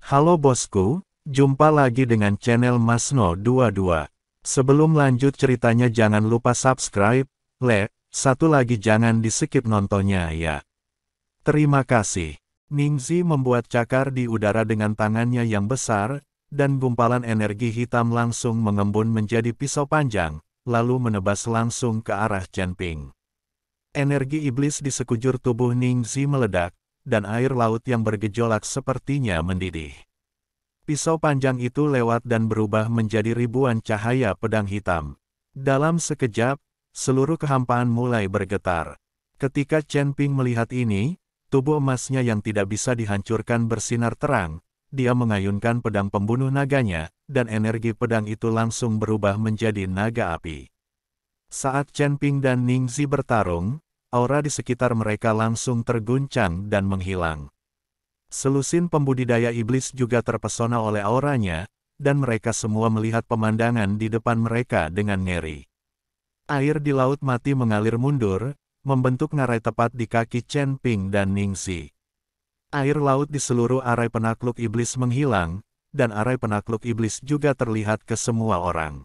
Halo bosku, jumpa lagi dengan channel Masno22. Sebelum lanjut ceritanya jangan lupa subscribe, like, satu lagi jangan di-skip nontonnya ya. Terima kasih. Ningxi membuat cakar di udara dengan tangannya yang besar, dan gumpalan energi hitam langsung mengembun menjadi pisau panjang, lalu menebas langsung ke arah Chen Ping. Energi iblis di sekujur tubuh Ningxi meledak, dan air laut yang bergejolak sepertinya mendidih. Pisau panjang itu lewat dan berubah menjadi ribuan cahaya pedang hitam. Dalam sekejap, seluruh kehampaan mulai bergetar. Ketika Chen Ping melihat ini, tubuh emasnya yang tidak bisa dihancurkan bersinar terang. Dia mengayunkan pedang pembunuh naganya, dan energi pedang itu langsung berubah menjadi naga api. Saat Chen Ping dan Ningxi bertarung, aura di sekitar mereka langsung terguncang dan menghilang. Selusin pembudidaya iblis juga terpesona oleh auranya, dan mereka semua melihat pemandangan di depan mereka dengan ngeri. Air di laut mati mengalir mundur, membentuk ngarai tepat di kaki Chen Ping dan Ningxi. Air laut di seluruh arai penakluk iblis menghilang, dan arai penakluk iblis juga terlihat ke semua orang.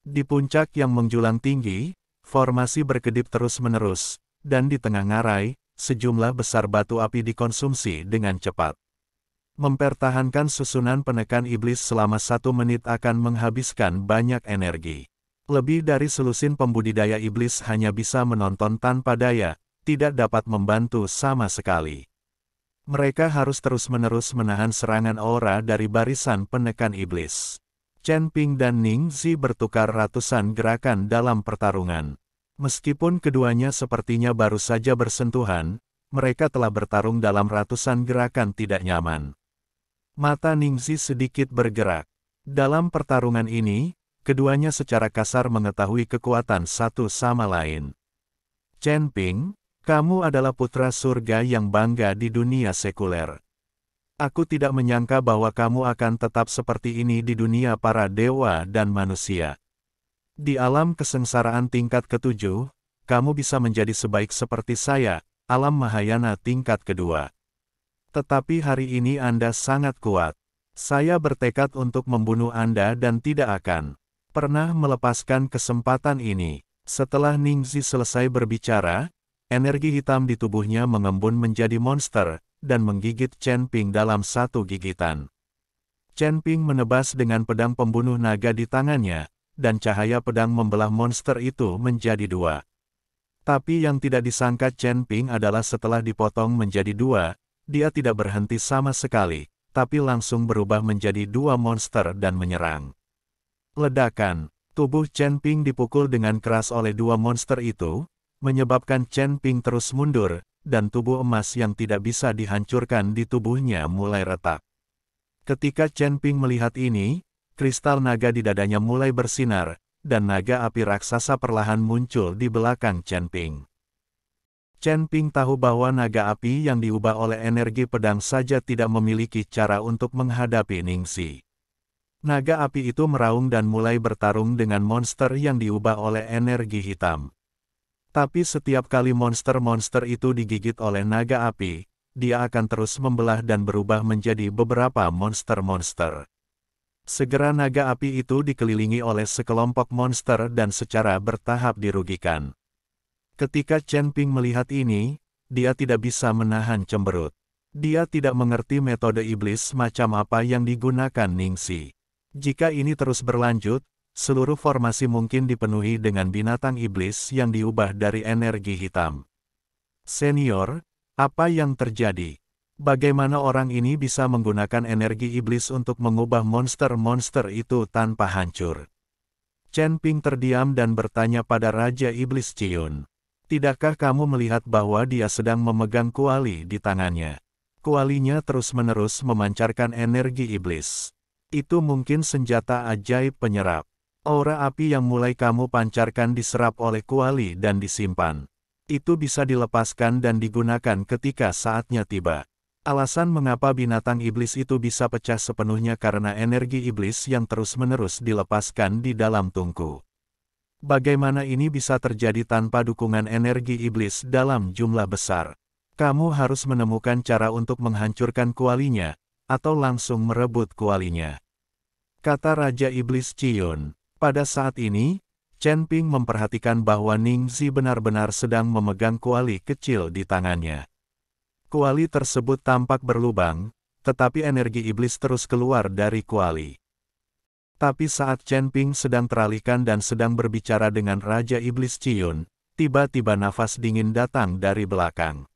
Di puncak yang menjulang tinggi, formasi berkedip terus-menerus, dan di tengah ngarai, sejumlah besar batu api dikonsumsi dengan cepat. Mempertahankan susunan penekan iblis selama 1 menit akan menghabiskan banyak energi. Lebih dari selusin pembudidaya iblis hanya bisa menonton tanpa daya, tidak dapat membantu sama sekali. Mereka harus terus-menerus menahan serangan aura dari barisan penekan iblis. Chen Ping dan Ningxi bertukar ratusan gerakan dalam pertarungan. Meskipun keduanya sepertinya baru saja bersentuhan, mereka telah bertarung dalam ratusan gerakan tidak nyaman. Mata Ningxi sedikit bergerak. Dalam pertarungan ini, keduanya secara kasar mengetahui kekuatan satu sama lain. Chen Ping, kamu adalah putra surga yang bangga di dunia sekuler. Aku tidak menyangka bahwa kamu akan tetap seperti ini di dunia para dewa dan manusia. Di alam kesengsaraan tingkat ke-7, kamu bisa menjadi sebaik seperti saya, alam Mahayana tingkat kedua. Tetapi hari ini Anda sangat kuat. Saya bertekad untuk membunuh Anda dan tidak akan pernah melepaskan kesempatan ini. Setelah Ningxi selesai berbicara, energi hitam di tubuhnya mengembun menjadi monster, dan menggigit Chen Ping dalam satu gigitan. Chen Ping menebas dengan pedang pembunuh naga di tangannya, dan cahaya pedang membelah monster itu menjadi 2. Tapi yang tidak disangka Chen Ping adalah setelah dipotong menjadi 2, dia tidak berhenti sama sekali, tapi langsung berubah menjadi 2 monster dan menyerang. Ledakan, tubuh Chen Ping dipukul dengan keras oleh 2 monster itu, menyebabkan Chen Ping terus mundur, dan tubuh emas yang tidak bisa dihancurkan di tubuhnya mulai retak. Ketika Chen Ping melihat ini, kristal naga di dadanya mulai bersinar, dan naga api raksasa perlahan muncul di belakang Chen Ping. Chen Ping tahu bahwa naga api yang diubah oleh energi pedang saja tidak memiliki cara untuk menghadapi Ningxi. Naga api itu meraung dan mulai bertarung dengan monster yang diubah oleh energi hitam. Tapi setiap kali monster-monster itu digigit oleh naga api, dia akan terus membelah dan berubah menjadi beberapa monster-monster. Segera naga api itu dikelilingi oleh sekelompok monster dan secara bertahap dirugikan. Ketika Chen Ping melihat ini, dia tidak bisa menahan cemberut. Dia tidak mengerti metode iblis macam apa yang digunakan Ningxi. Jika ini terus berlanjut, seluruh formasi mungkin dipenuhi dengan binatang iblis yang diubah dari energi hitam. Senior, apa yang terjadi? Bagaimana orang ini bisa menggunakan energi iblis untuk mengubah monster-monster itu tanpa hancur? Chen Ping terdiam dan bertanya pada Raja Iblis Ciyun. Tidakkah kamu melihat bahwa dia sedang memegang kuali di tangannya? Kualinya terus-menerus memancarkan energi iblis. Itu mungkin senjata ajaib penyerap. Aura api yang mulai kamu pancarkan diserap oleh kuali dan disimpan. Itu bisa dilepaskan dan digunakan ketika saatnya tiba. Alasan mengapa binatang iblis itu bisa pecah sepenuhnya karena energi iblis yang terus-menerus dilepaskan di dalam tungku. Bagaimana ini bisa terjadi tanpa dukungan energi iblis dalam jumlah besar? Kamu harus menemukan cara untuk menghancurkan kualinya, atau langsung merebut kualinya. Kata Raja Iblis Ciyun. Pada saat ini, Chen Ping memperhatikan bahwa Ningzi benar-benar sedang memegang kuali kecil di tangannya. Kuali tersebut tampak berlubang, tetapi energi iblis terus keluar dari kuali. Tapi saat Chen Ping sedang teralihkan dan sedang berbicara dengan Raja Iblis Ciyun, tiba-tiba nafas dingin datang dari belakang.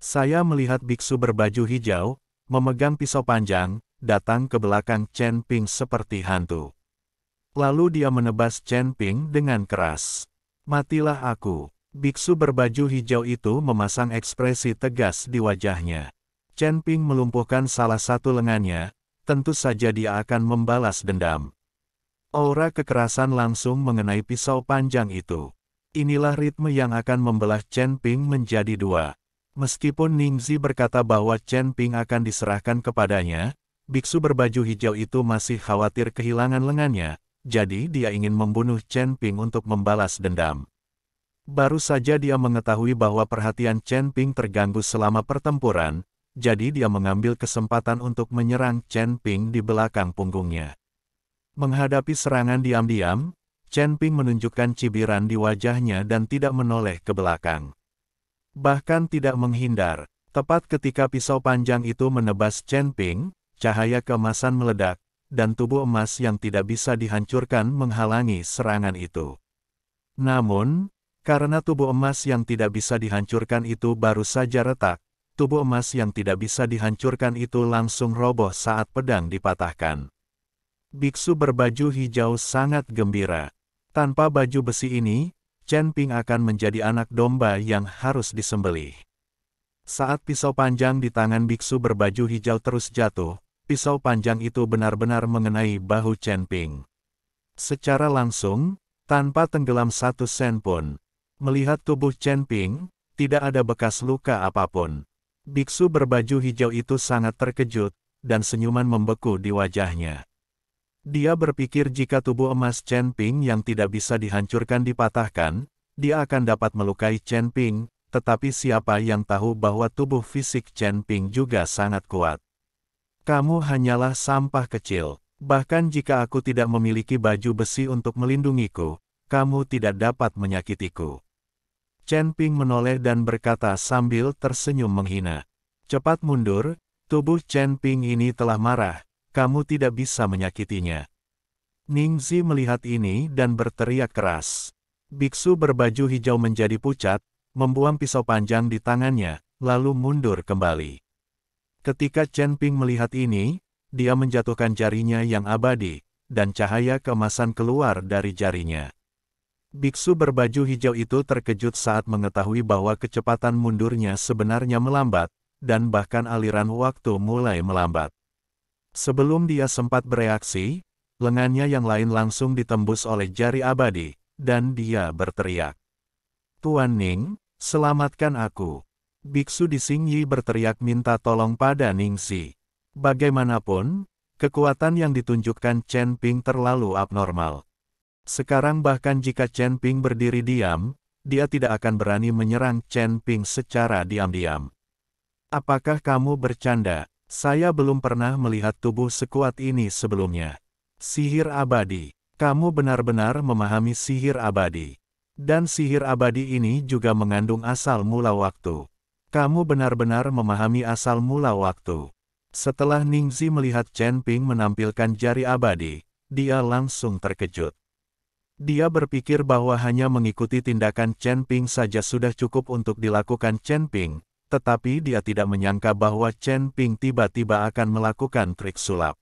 Saya melihat biksu berbaju hijau, memegang pisau panjang, datang ke belakang Chen Ping seperti hantu. Lalu dia menebas Chen Ping dengan keras. Matilah aku. Biksu berbaju hijau itu memasang ekspresi tegas di wajahnya. Chen Ping melumpuhkan salah satu lengannya, tentu saja dia akan membalas dendam. Aura kekerasan langsung mengenai pisau panjang itu. Inilah ritme yang akan membelah Chen Ping menjadi dua. Meskipun Ningzi berkata bahwa Chen Ping akan diserahkan kepadanya, biksu berbaju hijau itu masih khawatir kehilangan lengannya, jadi dia ingin membunuh Chen Ping untuk membalas dendam. Baru saja dia mengetahui bahwa perhatian Chen Ping terganggu selama pertempuran, jadi dia mengambil kesempatan untuk menyerang Chen Ping di belakang punggungnya. Menghadapi serangan diam-diam, Chen Ping menunjukkan cibiran di wajahnya dan tidak menoleh ke belakang. Bahkan tidak menghindar. Tepat ketika pisau panjang itu menebas Chen Ping, cahaya keemasan meledak, dan tubuh emas yang tidak bisa dihancurkan menghalangi serangan itu. Namun, karena tubuh emas yang tidak bisa dihancurkan itu baru saja retak, tubuh emas yang tidak bisa dihancurkan itu langsung roboh saat pedang dipatahkan. Biksu berbaju hijau sangat gembira. Tanpa baju besi ini, Chen Ping akan menjadi anak domba yang harus disembelih. Saat pisau panjang di tangan biksu berbaju hijau terus jatuh, pisau panjang itu benar-benar mengenai bahu Chen Ping. Secara langsung, tanpa tenggelam satu sen pun. Melihat tubuh Chen Ping, tidak ada bekas luka apapun. Biksu berbaju hijau itu sangat terkejut, dan senyuman membeku di wajahnya. Dia berpikir jika tubuh emas Chen Ping yang tidak bisa dihancurkan dipatahkan, dia akan dapat melukai Chen Ping, tetapi siapa yang tahu bahwa tubuh fisik Chen Ping juga sangat kuat. Kamu hanyalah sampah kecil, bahkan jika aku tidak memiliki baju besi untuk melindungiku, kamu tidak dapat menyakitiku. Chen Ping menoleh dan berkata sambil tersenyum menghina. Cepat mundur, tubuh Chen Ping ini telah marah, kamu tidak bisa menyakitinya. Ningzi melihat ini dan berteriak keras. Biksu berbaju hijau menjadi pucat, membuang pisau panjang di tangannya, lalu mundur kembali. Ketika Chen Ping melihat ini, dia menjatuhkan jarinya yang abadi, dan cahaya keemasan keluar dari jarinya. Biksu berbaju hijau itu terkejut saat mengetahui bahwa kecepatan mundurnya sebenarnya melambat, dan bahkan aliran waktu mulai melambat. Sebelum dia sempat bereaksi, lengannya yang lain langsung ditembus oleh jari abadi, dan dia berteriak. Tuan Ning, selamatkan aku. Biksu di Xingyi berteriak minta tolong pada Ningzi. Bagaimanapun, kekuatan yang ditunjukkan Chen Ping terlalu abnormal. Sekarang bahkan jika Chen Ping berdiri diam, dia tidak akan berani menyerang Chen Ping secara diam-diam. Apakah kamu bercanda? Saya belum pernah melihat tubuh sekuat ini sebelumnya. Sihir abadi. Kamu benar-benar memahami sihir abadi. Dan sihir abadi ini juga mengandung asal mula waktu. Kamu benar-benar memahami asal mula waktu. Setelah Ningzi melihat Chen Ping menampilkan jari abadi, dia langsung terkejut. Dia berpikir bahwa hanya mengikuti tindakan Chen Ping saja sudah cukup untuk dilakukan Chen Ping, tetapi dia tidak menyangka bahwa Chen Ping tiba-tiba akan melakukan trik sulap.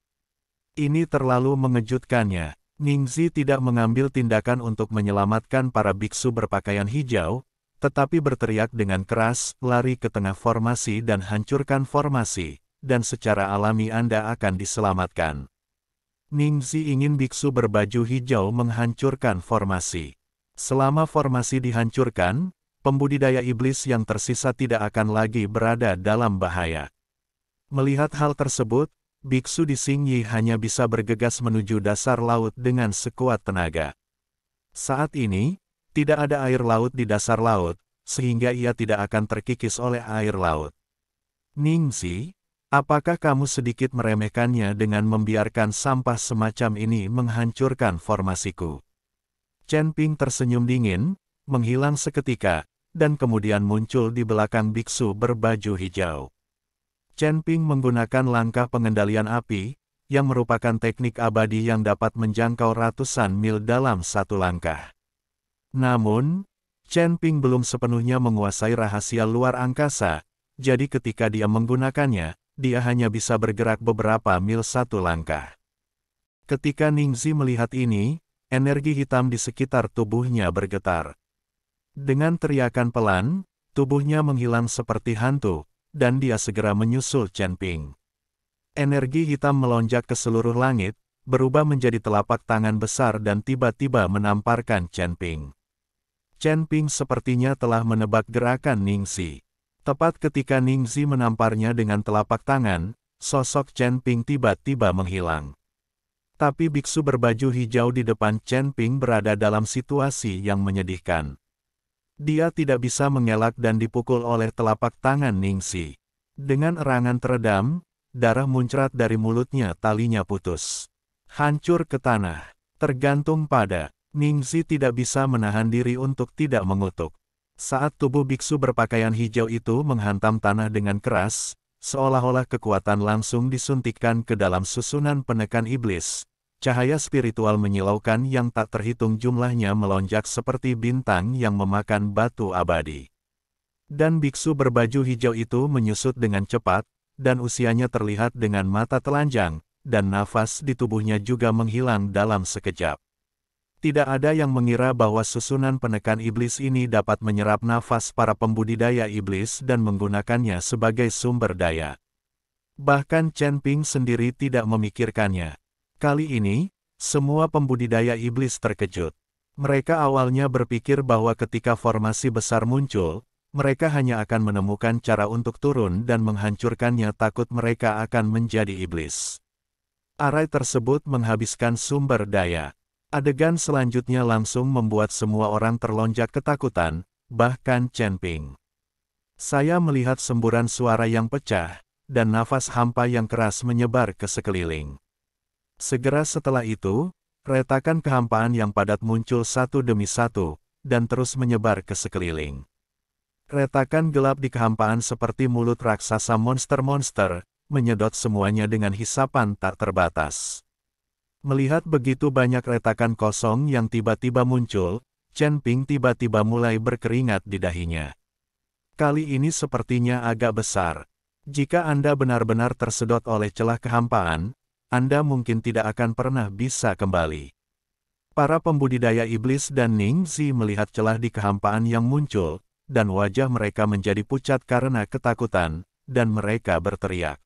Ini terlalu mengejutkannya. Ningzi tidak mengambil tindakan untuk menyelamatkan para biksu berpakaian hijau, tetapi berteriak dengan keras, lari ke tengah formasi dan hancurkan formasi, dan secara alami Anda akan diselamatkan. Ningzi ingin biksu berbaju hijau menghancurkan formasi. Selama formasi dihancurkan, pembudidaya iblis yang tersisa tidak akan lagi berada dalam bahaya. Melihat hal tersebut, biksu di Xingyi hanya bisa bergegas menuju dasar laut dengan sekuat tenaga. Saat ini, tidak ada air laut di dasar laut, sehingga ia tidak akan terkikis oleh air laut. Ningzi, Apakah kamu sedikit meremehkannya dengan membiarkan sampah semacam ini menghancurkan formasiku? Chen Ping tersenyum dingin, menghilang seketika, dan kemudian muncul di belakang biksu berbaju hijau. Chen Ping menggunakan langkah pengendalian api, yang merupakan teknik abadi yang dapat menjangkau ratusan mil dalam satu langkah. Namun, Chen Ping belum sepenuhnya menguasai rahasia luar angkasa, jadi ketika dia menggunakannya, dia hanya bisa bergerak beberapa mil satu langkah. Ketika Ningxi melihat ini, energi hitam di sekitar tubuhnya bergetar. Dengan teriakan pelan, tubuhnya menghilang seperti hantu, dan dia segera menyusul Chen Ping. Energi hitam melonjak ke seluruh langit, berubah menjadi telapak tangan besar dan tiba-tiba menamparkan Chen Ping. Chen Ping sepertinya telah menebak gerakan Ningxi. Tepat ketika Ningxi menamparnya dengan telapak tangan, sosok Chen Ping tiba-tiba menghilang. Tapi biksu berbaju hijau di depan Chen Ping berada dalam situasi yang menyedihkan. Dia tidak bisa mengelak dan dipukul oleh telapak tangan Ningxi. Dengan erangan teredam, darah muncrat dari mulutnya, talinya putus. Hancur ke tanah. Tergantung pada Ningxi tidak bisa menahan diri untuk tidak mengutuk. Saat tubuh biksu berpakaian hijau itu menghantam tanah dengan keras, seolah-olah kekuatan langsung disuntikkan ke dalam susunan penekan iblis. Cahaya spiritual menyilaukan yang tak terhitung jumlahnya melonjak seperti bintang yang memakan batu abadi. Dan biksu berbaju hijau itu menyusut dengan cepat, dan usianya terlihat dengan mata telanjang, dan nafas di tubuhnya juga menghilang dalam sekejap. Tidak ada yang mengira bahwa susunan penekan iblis ini dapat menyerap nafas para pembudidaya iblis dan menggunakannya sebagai sumber daya. Bahkan Chen Ping sendiri tidak memikirkannya. Kali ini, semua pembudidaya iblis terkejut. Mereka awalnya berpikir bahwa ketika formasi besar muncul, mereka hanya akan menemukan cara untuk turun dan menghancurkannya, takut mereka akan menjadi iblis. Arai tersebut menghabiskan sumber daya. Adegan selanjutnya langsung membuat semua orang terlonjak ketakutan, bahkan Chen Ping. Saya melihat semburan suara yang pecah, dan nafas hampa yang keras menyebar ke sekeliling. Segera setelah itu, retakan kehampaan yang padat muncul satu demi satu, dan terus menyebar ke sekeliling. Retakan gelap di kehampaan seperti mulut raksasa monster-monster, menyedot semuanya dengan hisapan tak terbatas. Melihat begitu banyak retakan kosong yang tiba-tiba muncul, Chen Ping tiba-tiba mulai berkeringat di dahinya. Kali ini sepertinya agak besar. Jika Anda benar-benar tersedot oleh celah kehampaan, Anda mungkin tidak akan pernah bisa kembali. Para pembudidaya iblis dan Ningxi melihat celah di kehampaan yang muncul, dan wajah mereka menjadi pucat karena ketakutan, dan mereka berteriak.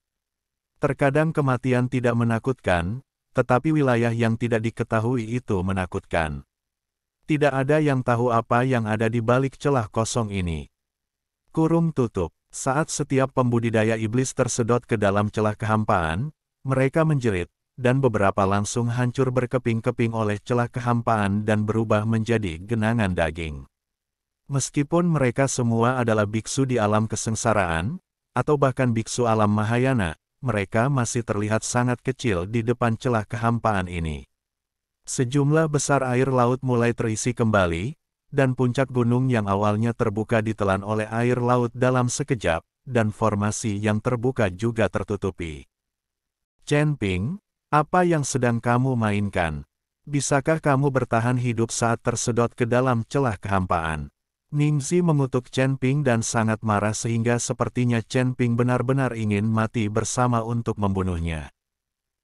Terkadang kematian tidak menakutkan, tetapi wilayah yang tidak diketahui itu menakutkan. Tidak ada yang tahu apa yang ada di balik celah kosong ini. Kurung tutup. Saat setiap pembudidaya iblis tersedot ke dalam celah kehampaan, mereka menjerit, dan beberapa langsung hancur berkeping-keping oleh celah kehampaan dan berubah menjadi genangan daging. Meskipun mereka semua adalah biksu di alam kesengsaraan, atau bahkan biksu alam Mahayana, mereka masih terlihat sangat kecil di depan celah kehampaan ini. Sejumlah besar air laut mulai terisi kembali, dan puncak gunung yang awalnya terbuka ditelan oleh air laut dalam sekejap, dan formasi yang terbuka juga tertutupi. Chen Ping, apa yang sedang kamu mainkan? Bisakah kamu bertahan hidup saat tersedot ke dalam celah kehampaan? Ningxi mengutuk Chen Ping dan sangat marah sehingga sepertinya Chen Ping benar-benar ingin mati bersama untuk membunuhnya.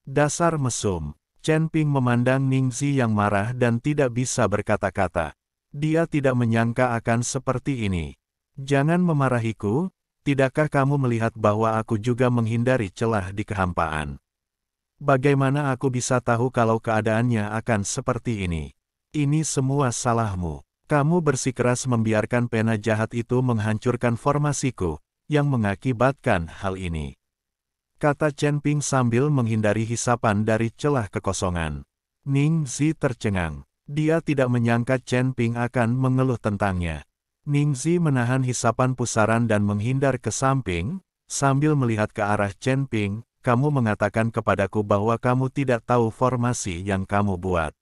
Dasar mesum. Chen Ping memandang Ningxi yang marah dan tidak bisa berkata-kata. Dia tidak menyangka akan seperti ini. Jangan memarahiku, tidakkah kamu melihat bahwa aku juga menghindari celah di kehampaan? Bagaimana aku bisa tahu kalau keadaannya akan seperti ini? Ini semua salahmu. Kamu bersikeras membiarkan pena jahat itu menghancurkan formasiku, yang mengakibatkan hal ini. Kata Chen Ping sambil menghindari hisapan dari celah kekosongan. Ningxi tercengang. Dia tidak menyangka Chen Ping akan mengeluh tentangnya. Ningxi menahan hisapan pusaran dan menghindar ke samping, Sambil melihat ke arah Chen Ping, kamu mengatakan kepadaku bahwa kamu tidak tahu formasi yang kamu buat.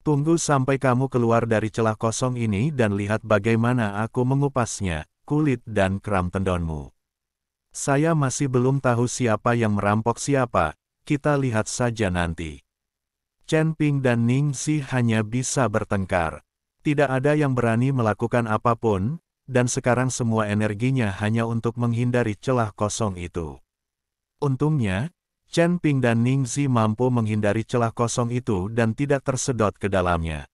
Tunggu sampai kamu keluar dari celah kosong ini dan lihat bagaimana aku mengupasnya, kulit dan kram tendonmu. Saya masih belum tahu siapa yang merampok siapa, kita lihat saja nanti. Chen Ping dan Ning Xi hanya bisa bertengkar. Tidak ada yang berani melakukan apapun, dan sekarang semua energinya hanya untuk menghindari celah kosong itu. Untungnya, Chen Ping dan Ning Xi mampu menghindari celah kosong itu dan tidak tersedot ke dalamnya.